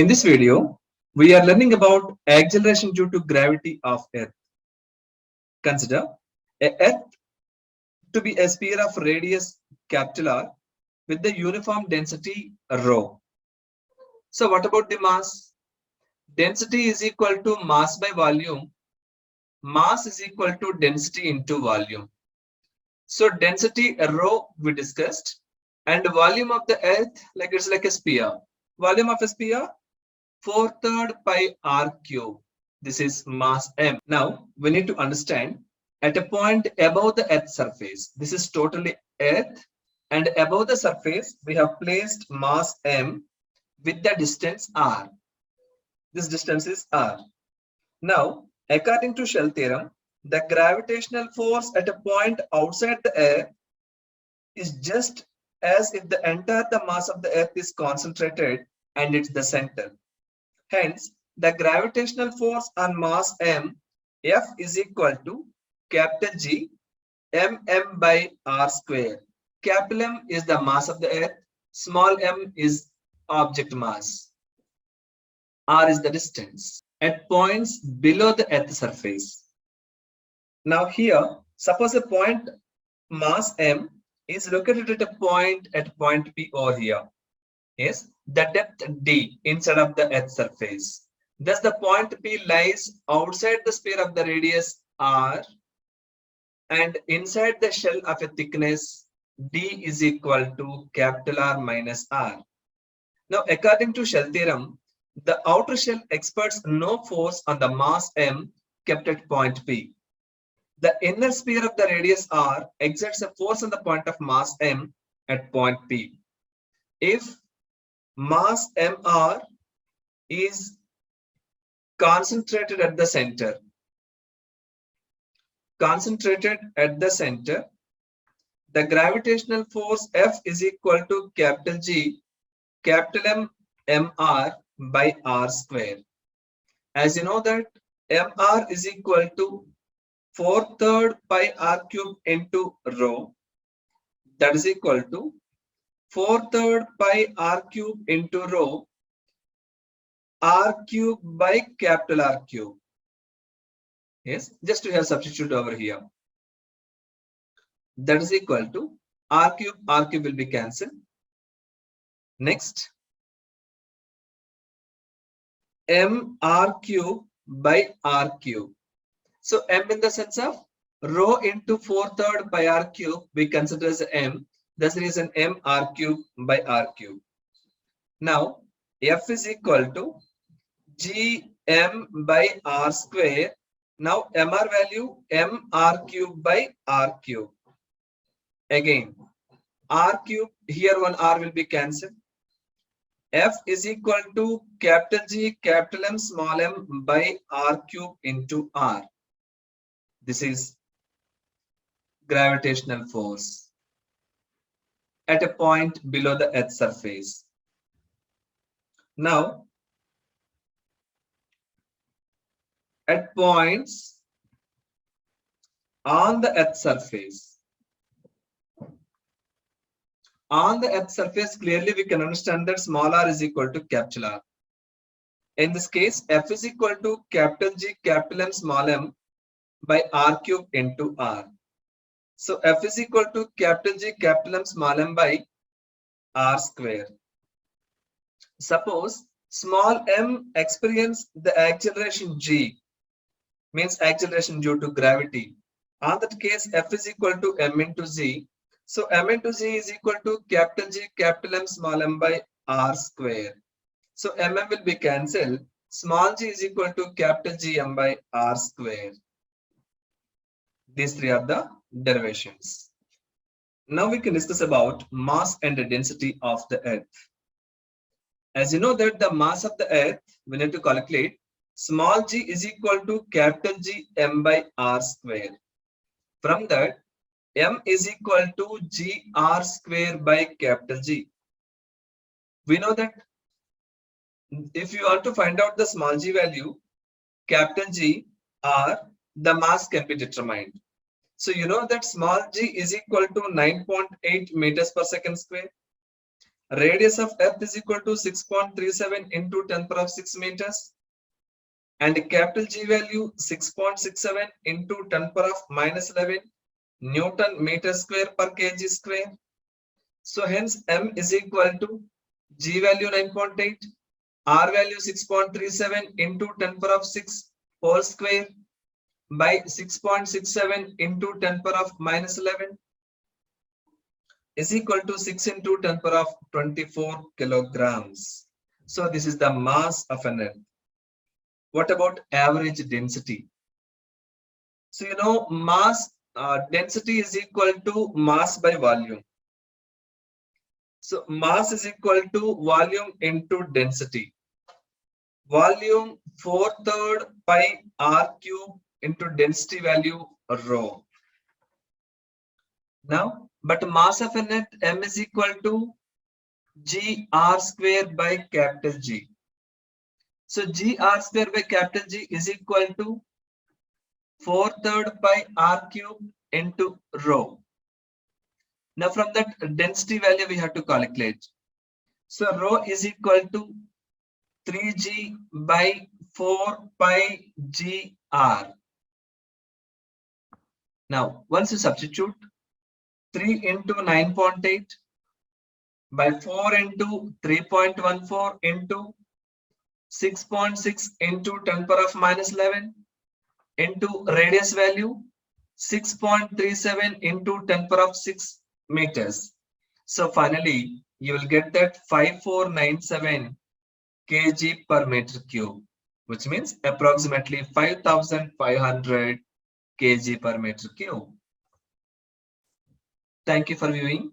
In this video, we are learning about acceleration due to gravity of Earth. Consider a Earth to be a sphere of radius capital R with the uniform density rho. So what about the mass? Density is equal to mass by volume. Mass is equal to density into volume. So density rho we discussed, and volume of the Earth, like it's like a sphere. Volume of a sphere 4/3 pi r cube. This is mass m. Now we need to understand at a point above the Earth surface. This is totally Earth, and above the surface we have placed mass m with the distance r. This distance is r. Now, according to Shell theorem, the gravitational force at a point outside the Earth is just as if the entire the mass of the Earth is concentrated and it's the center. Hence, the gravitational force on mass m, F is equal to capital G mm by r square. Capital M is the mass of the Earth, small m is object mass, r is the distance at points below the Earth surface. Now here, suppose a point mass m is located at point P over here. Yes, the depth d inside of the Earth surface. Thus, the point P lies outside the sphere of the radius r and inside the shell of a thickness d is equal to capital R minus r. Now, according to Shell theorem, the outer shell exerts no force on the mass m kept at point P. The inner sphere of the radius r exerts a force on the point of mass m at point P. If mass mr is concentrated at the center, the gravitational force F is equal to capital G, capital M mr by r square. As you know that mr is equal to 4/3 pi r cube into rho, that is equal to 4/3 pi r cube into rho r cube by capital R cube. Yes, just to have substitute over here. That is equal to r cube will be cancelled. Next, m r cube by r cube. So m in the sense of rho into 4/3 pi r cube we consider as m. That's the reason m r cube by r cube. Now F is equal to G m by r square. Now mr value m r cube by r cube. Again r cube, here one r will be cancelled. F is equal to capital G capital M small m by r cube into r. This is gravitational force at a point below the Earth surface. Now, at points on the Earth surface, clearly we can understand that small r is equal to capital R. In this case, F is equal to capital G capital M small m by r cube into r. So F is equal to capital G capital M small m by r square. Suppose small m experience the acceleration g, means acceleration due to gravity. On that case, F is equal to m into z. So m into z is equal to capital G capital M small m by r square. So mm will be cancelled. Small g is equal to capital G m by r square. These three are the derivations. Now we can discuss about mass and the density of the Earth. As you know that the mass of the Earth, we need to calculate small g is equal to capital G m by r square. From that, m is equal to g r square by capital G. We know that if you want to find out the small g value, capital G r, the mass can be determined. So you know that small g is equal to 9.8 meters per second square. Radius of earth is equal to 6.37 into 10 power of 6 meters. And capital G value 6.67 into 10 power of minus 11 Newton meter square per kg square. So hence M is equal to G value 9.8, R value 6.37 into 10 power of 6 whole square by 6.67 into 10 power of minus 11 is equal to 6 into 10 power of 24 kilograms. So this is the mass of an earth. What about average density? So you know mass density is equal to mass by volume. So mass is equal to volume into density. Volume 4/3 pi r cube into density value rho. Now, but mass of a net M is equal to G r square by capital G. So G r square by capital G is equal to 4/3 pi r cube into rho. Now from that density value we have to calculate. So rho is equal to 3g by 4 pi gr. Now once you substitute 3 into 9.8 by 4 into 3.14 into 6.6 into 10 power of minus 11 into radius value 6.37 into 10 power of 6 meters. So finally, you will get that 5497 kg per meter cube, which means approximately 5500 kg per meter cube. Thank you for viewing.